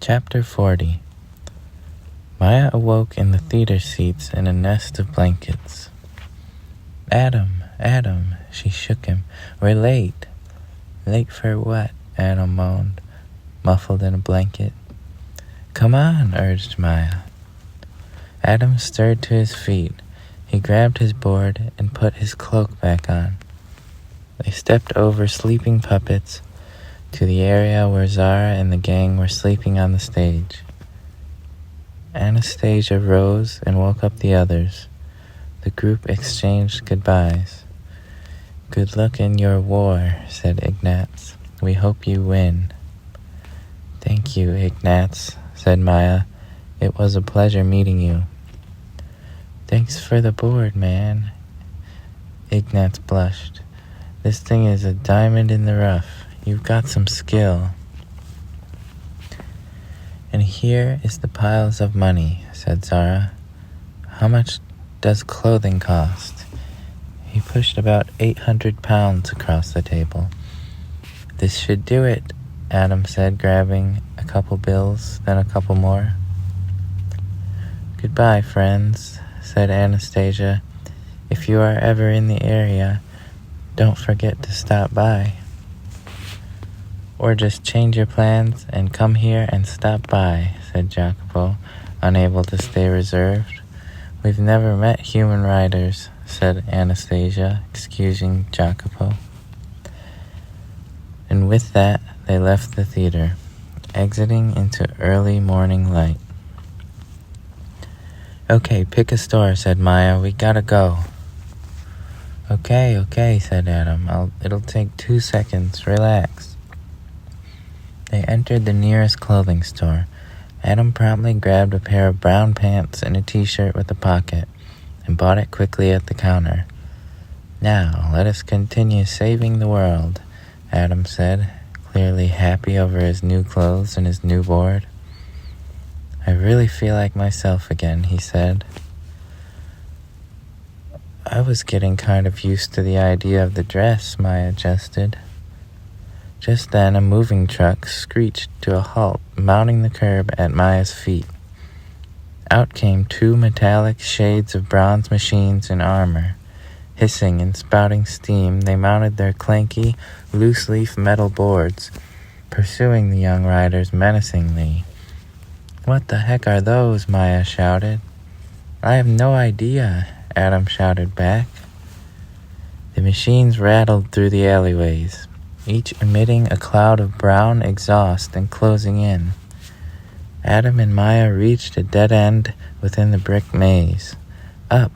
Chapter 40. Maya awoke in the theater seats in a nest of blankets. Adam, Adam, she shook him. We're late. Late for what? Adam moaned, muffled in a blanket. Come on, urged Maya. Adam stirred to his feet. He grabbed his board and put his cloak back on. They stepped over sleeping puppets to the area where Zara and the gang were sleeping on the stage. Anastasia rose and woke up the others. The group exchanged goodbyes. Good luck in your war, said Ignatz. We hope you win. Thank you, Ignatz, said Maya. It was a pleasure meeting you. Thanks for the board, man. Ignatz blushed. This thing is a diamond in the rough. You've got some skill. And here is the piles of money, said Zara. How much does clothing cost? He pushed about 800 pounds across the table. This should do it, Adam said, grabbing a couple bills, then a couple more. Goodbye, friends, said Anastasia. If you are ever in the area, don't forget to stop by. Or just change your plans and come here and stop by, said Jacopo, unable to stay reserved. We've never met human riders, said Anastasia, excusing Jacopo. And with that, they left the theater, exiting into early morning light. Okay, pick a store, said Maya. We gotta go. Okay, said Adam. It'll take 2 seconds. Relax. They entered the nearest clothing store. Adam promptly grabbed a pair of brown pants and a t-shirt with a pocket and bought it quickly at the counter. Now, let us continue saving the world, Adam said, clearly happy over his new clothes and his new board. I really feel like myself again, he said. I was getting kind of used to the idea of the dress, Maya jested. Just then, a moving truck screeched to a halt, mounting the curb at Maya's feet. Out came 2 metallic shades of bronze machines in armor. Hissing and spouting steam, they mounted their clanky, loose-leaf metal boards, pursuing the young riders menacingly. What the heck are those? Maya shouted. I have no idea, Adam shouted back. The machines rattled through the alleyways, each emitting a cloud of brown exhaust and closing in. Adam and Maya reached a dead end within the brick maze. Up,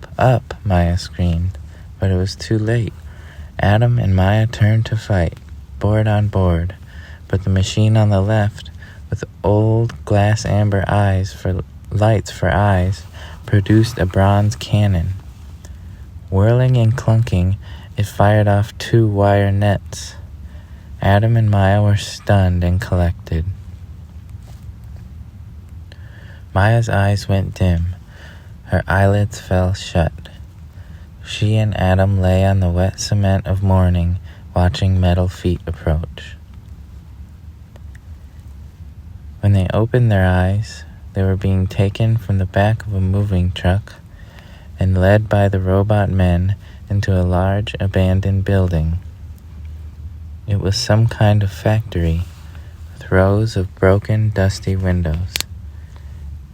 Maya screamed, but it was too late. Adam and Maya turned to fight, board on board, but the machine on the left, with old glass amber lights for eyes, produced a bronze cannon. Whirling and clunking, it fired off 2 wire nets. Adam and Maya were stunned and collected. Maya's eyes went dim. Her eyelids fell shut. She and Adam lay on the wet cement of morning, watching metal feet approach. When they opened their eyes, they were being taken from the back of a moving truck and led by the robot men into a large abandoned building. It was some kind of factory, with rows of broken, dusty windows.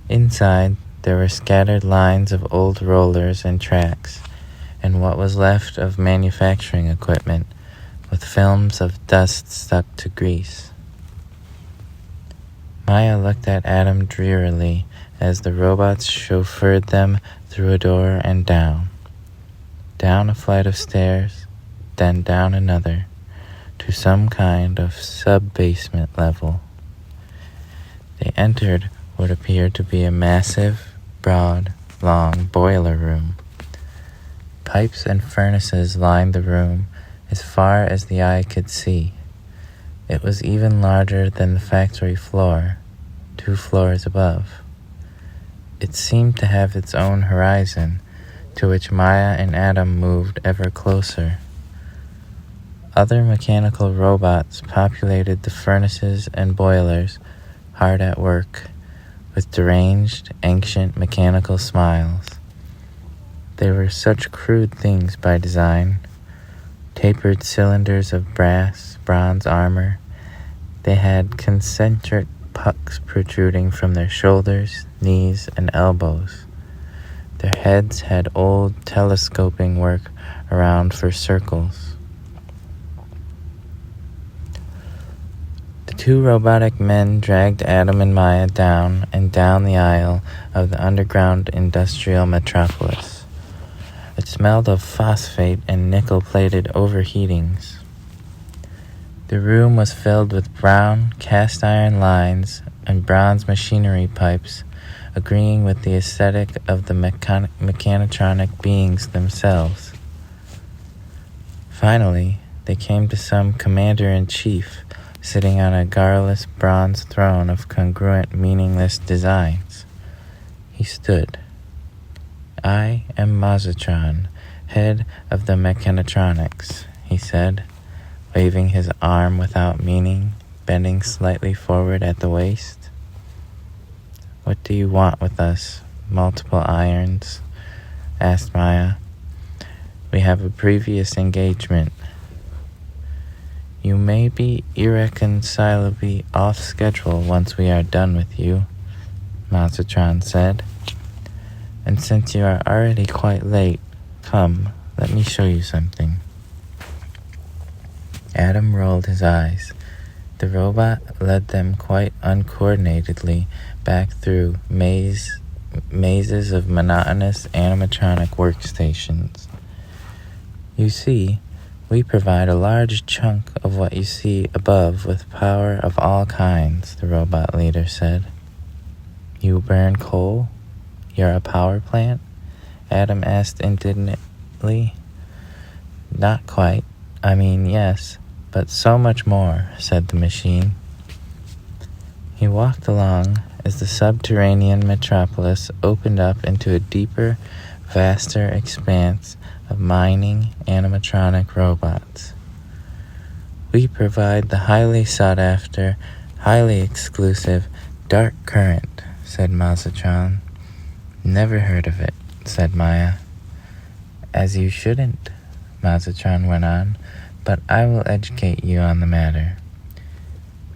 Inside, there were scattered lines of old rollers and tracks, and what was left of manufacturing equipment, with films of dust stuck to grease. Maya looked at Adam drearily as the robots chauffeured them through a door and down. Down a flight of stairs, then down another, to some kind of sub-basement level. They entered what appeared to be a massive, broad, long boiler room. Pipes and furnaces lined the room as far as the eye could see. It was even larger than the factory floor, 2 floors above. It seemed to have its own horizon, to which Maya and Adam moved ever closer. Other mechanical robots populated the furnaces and boilers, hard at work, with deranged, ancient, mechanical smiles. They were such crude things by design, tapered cylinders of brass, bronze armor. They had concentric pucks protruding from their shoulders, knees, and elbows. Their heads had old telescoping work around for circles. The two robotic men dragged Adam and Maya down and down the aisle of the underground industrial metropolis. It smelled of phosphate and nickel-plated overheatings. The room was filled with brown, cast-iron lines and bronze machinery pipes, agreeing with the aesthetic of the mechanitronic beings themselves. Finally, they came to some commander-in-chief sitting on a garrulous bronze throne of congruent, meaningless designs. He stood. "I am Mazatron, head of the mechanitronics," he said, waving his arm without meaning, bending slightly forward at the waist. "What do you want with us, multiple irons?" asked Maya. "We have a previous engagement." "You may be irreconcilably off schedule once we are done with you," Mazatron said. "And since you are already quite late, come, let me show you something." Adam rolled his eyes. The robot led them quite uncoordinatedly back through mazes of monotonous animatronic workstations. "You see, we provide a large chunk of what you see above with power of all kinds," the robot leader said. "You burn coal? You're a power plant?" Adam asked indignantly. "Not quite. I mean, yes, but so much more," said the machine. He walked along as the subterranean metropolis opened up into a deeper, vaster expanse of mining animatronic robots. "We provide the highly sought-after, highly exclusive Dark Current," said Mazatron. "Never heard of it," said Maya. "As you shouldn't," Mazatron went on, "but I will educate you on the matter."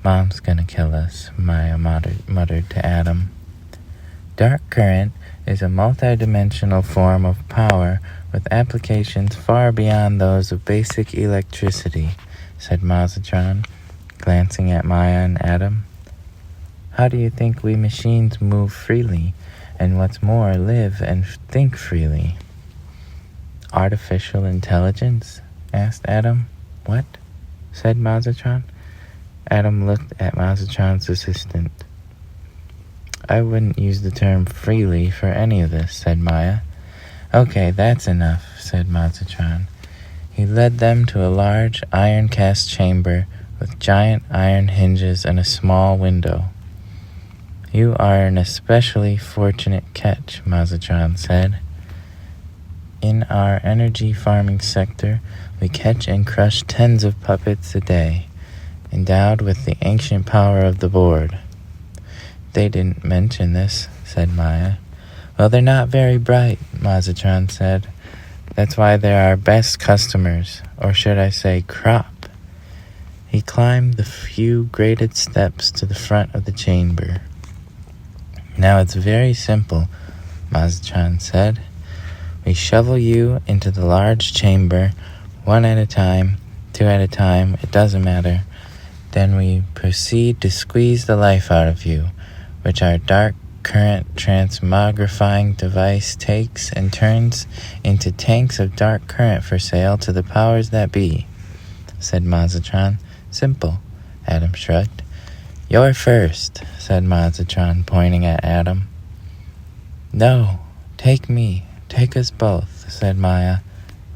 "Mom's gonna kill us," Maya muttered to Adam. "Dark current is a multidimensional form of power with applications far beyond those of basic electricity," said Mazatron, glancing at Maya and Adam. "How do you think we machines move freely, and what's more, live and think freely?" "Artificial intelligence?" asked Adam. "What?" said Mazatron. Adam looked at Mazatron's assistant. "I wouldn't use the term freely for any of this," said Maya. "Okay, that's enough," said Mazatron. He led them to a large iron-cast chamber with giant iron hinges and a small window. "You are an especially fortunate catch," Mazatron said. "In our energy farming sector, we catch and crush tens of puppets a day, endowed with the ancient power of the board." "They didn't mention this," said Maya. "Well, they're not very bright," Mazatron said. "That's why they're our best customers, or should I say crop." He climbed the few graded steps to the front of the chamber. "Now it's very simple," Mazatron said. "We shovel you into the large chamber, one at a time, two at a time, it doesn't matter. Then we proceed to squeeze the life out of you, which our dark current transmogrifying device takes and turns into tanks of dark current for sale to the powers that be," said Mazatron. "Simple," Adam shrugged. "You're first," said Mazatron, pointing at Adam. "No, take me, take us both," said Maya,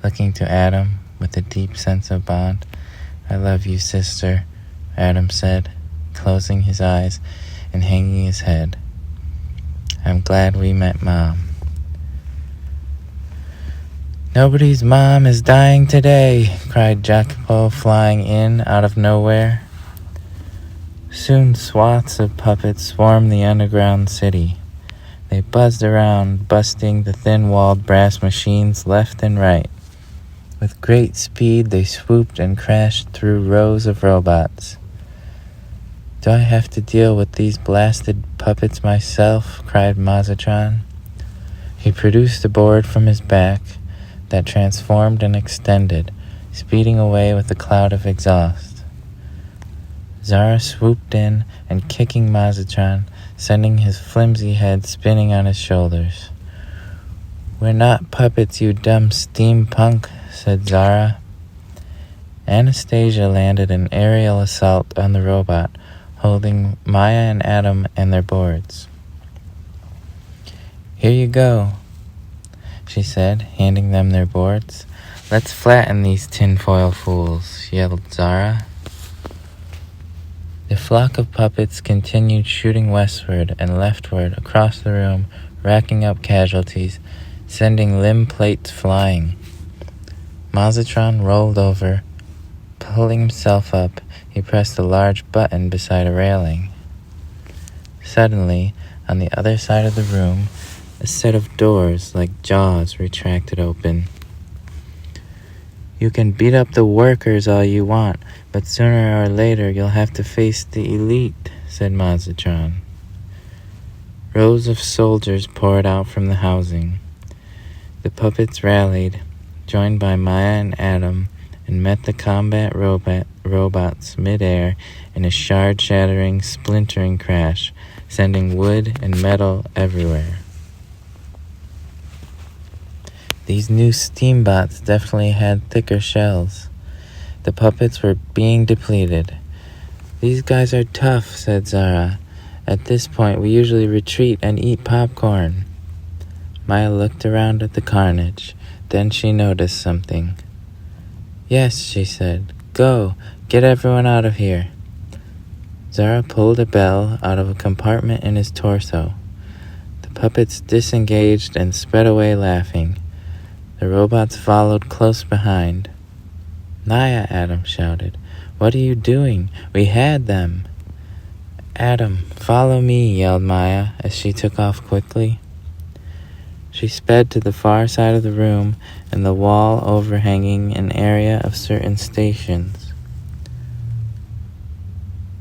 looking to Adam with a deep sense of bond. "I love you, sister," Adam said, closing his eyes and hanging his head. "I'm glad we met Mom." "Nobody's mom is dying today," cried Jacopo, flying in out of nowhere. Soon swaths of puppets swarmed the underground city. They buzzed around, busting the thin-walled brass machines left and right. With great speed, they swooped and crashed through rows of robots. "Do I have to deal with these blasted puppets myself?" cried Mazatron. He produced a board from his back that transformed and extended, speeding away with a cloud of exhaust. Zara swooped in and kicking Mazatron, sending his flimsy head spinning on his shoulders. "We're not puppets, you dumb steampunk," said Zara. Anastasia landed an aerial assault on the robot, holding Maya and Adam and their boards. "Here you go," she said, handing them their boards. "Let's flatten these tinfoil fools," yelled Zara. The flock of puppets continued shooting westward and leftward across the room, racking up casualties, sending limb plates flying. Mazatron rolled over. Pulling himself up, he pressed a large button beside a railing. Suddenly, on the other side of the room, a set of doors like jaws retracted open. "You can beat up the workers all you want, but sooner or later you'll have to face the elite," said Mazatron. Rows of soldiers poured out from the housing. The puppets rallied, joined by Maya and Adam, and met the combat robots mid-air in a shard-shattering, splintering crash, sending wood and metal everywhere. These new steambots definitely had thicker shells. The puppets were being depleted. "These guys are tough," said Zara. "At this point, we usually retreat and eat popcorn." Maya looked around at the carnage. Then she noticed something. "Yes," she said. "Go, get everyone out of here." Zara pulled a bell out of a compartment in his torso. The puppets disengaged and sped away laughing. The robots followed close behind. "Maya," Adam shouted. "What are you doing? We had them." "Adam, follow me," yelled Maya as she took off quickly. She sped to the far side of the room and the wall overhanging an area of certain stations.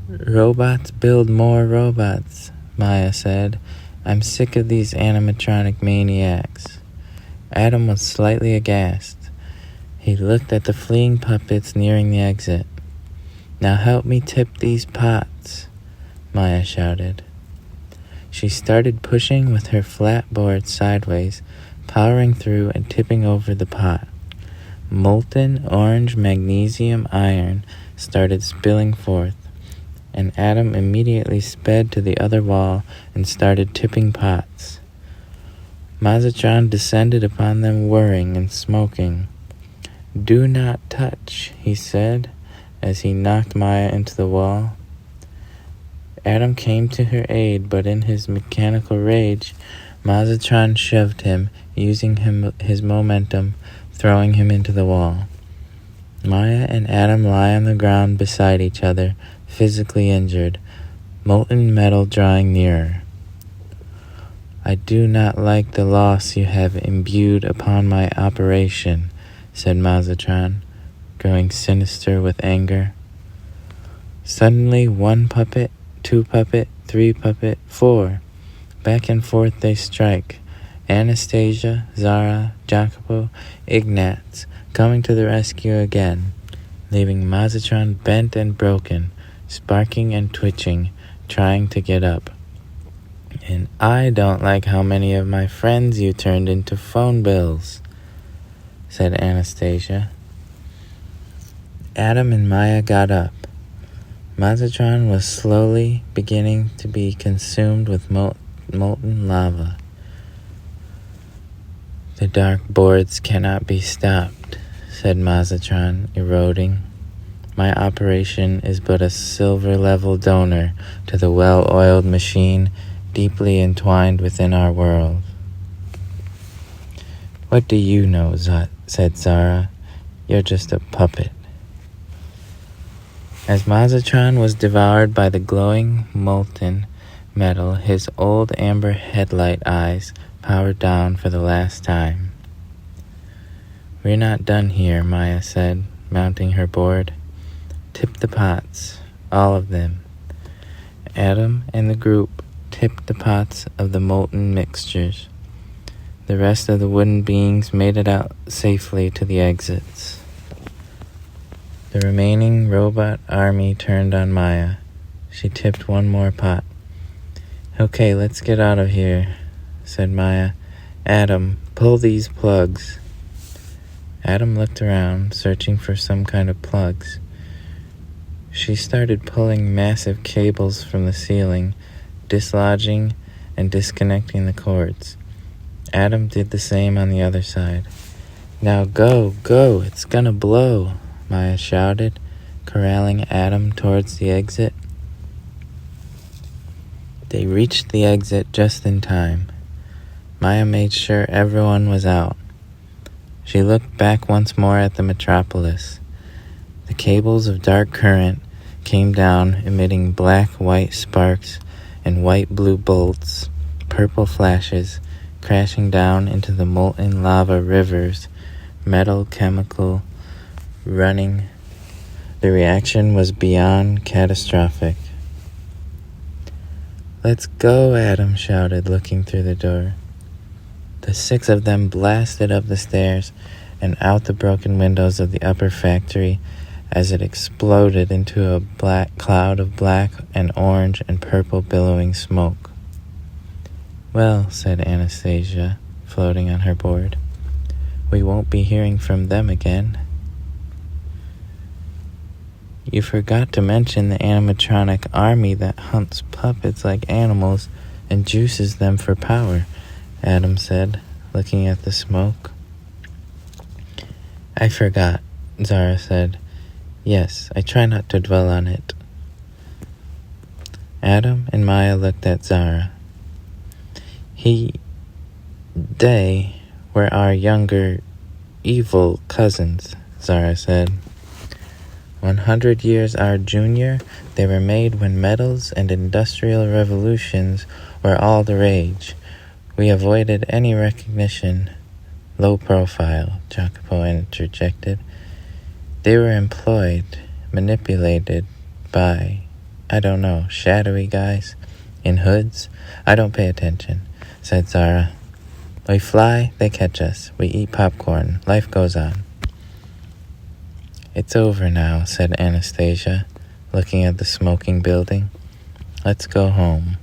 "Robots build more robots," Maya said. "I'm sick of these animatronic maniacs." Adam was slightly aghast. He looked at the fleeing puppets nearing the exit. "Now help me tip these pots," Maya shouted. She started pushing with her flat board sideways, powering through and tipping over the pot. Molten orange magnesium iron started spilling forth, and Adam immediately sped to the other wall and started tipping pots. Mazatron descended upon them whirring and smoking. "Do not touch," he said, as he knocked Maya into the wall. Adam came to her aid, but in his mechanical rage, Mazatron shoved him, using his momentum, throwing him into the wall. Maya and Adam lie on the ground beside each other, physically injured, molten metal drawing nearer. "I do not like the loss you have imbued upon my operation," said Mazatron, growing sinister with anger. Suddenly, 1 puppet, 2 puppet, 3 puppet, 4. Back and forth they strike. Anastasia, Zara, Jacopo, Ignatz, coming to the rescue again, leaving Mazatron bent and broken, sparking and twitching, trying to get up. "And I don't like how many of my friends you turned into phone bills," said Anastasia. Adam and Maya got up. Mazatron was slowly beginning to be consumed with molten lava. "The dark boards cannot be stopped," said Mazatron, eroding. "My operation is but a silver-level donor to the well-oiled machine deeply entwined within our world." "What do you know?" said Zara. "You're just a puppet." As Mazatron was devoured by the glowing, molten metal, his old amber headlight eyes powered down for the last time. "We're not done here," Maya said, mounting her board. "Tip the pots, all of them." Adam and the group tipped the pots of the molten mixtures. The rest of the wooden beings made it out safely to the exits. The remaining robot army turned on Maya. She tipped one more pot. "Okay, let's get out of here," said Maya. "Adam, pull these plugs." Adam looked around, searching for some kind of plugs. She started pulling massive cables from the ceiling, dislodging and disconnecting the cords. Adam did the same on the other side. "Now go, go, it's gonna blow," Maya shouted, corralling Adam towards the exit. They reached the exit just in time. Maya made sure everyone was out. She looked back once more at the metropolis. The cables of dark current came down, emitting black-white sparks and white-blue bolts, purple flashes, crashing down into the molten lava rivers, metal chemical running. The reaction was beyond catastrophic. "Let's go," Adam shouted, looking through the door. The 6 of them blasted up the stairs and out the broken windows of the upper factory as it exploded into a black cloud of black and orange and purple billowing smoke. "Well," said Anastasia, floating on her board, "we won't be hearing from them again." "You forgot to mention the animatronic army that hunts puppets like animals and juices them for power," Adam said, looking at the smoke. "I forgot," Zara said. "Yes, I try not to dwell on it." Adam and Maya looked at Zara. They were our younger, evil cousins," Zara said. 100 years our junior, they were made when metals and industrial revolutions were all the rage. We avoided any recognition. Low profile, Jacopo interjected. They were employed, manipulated by, I don't know, shadowy guys in hoods. I don't pay attention, said Zara. We fly, they catch us. We eat popcorn. Life goes on. It's over now, said Anastasia, looking at the smoking building. Let's go home.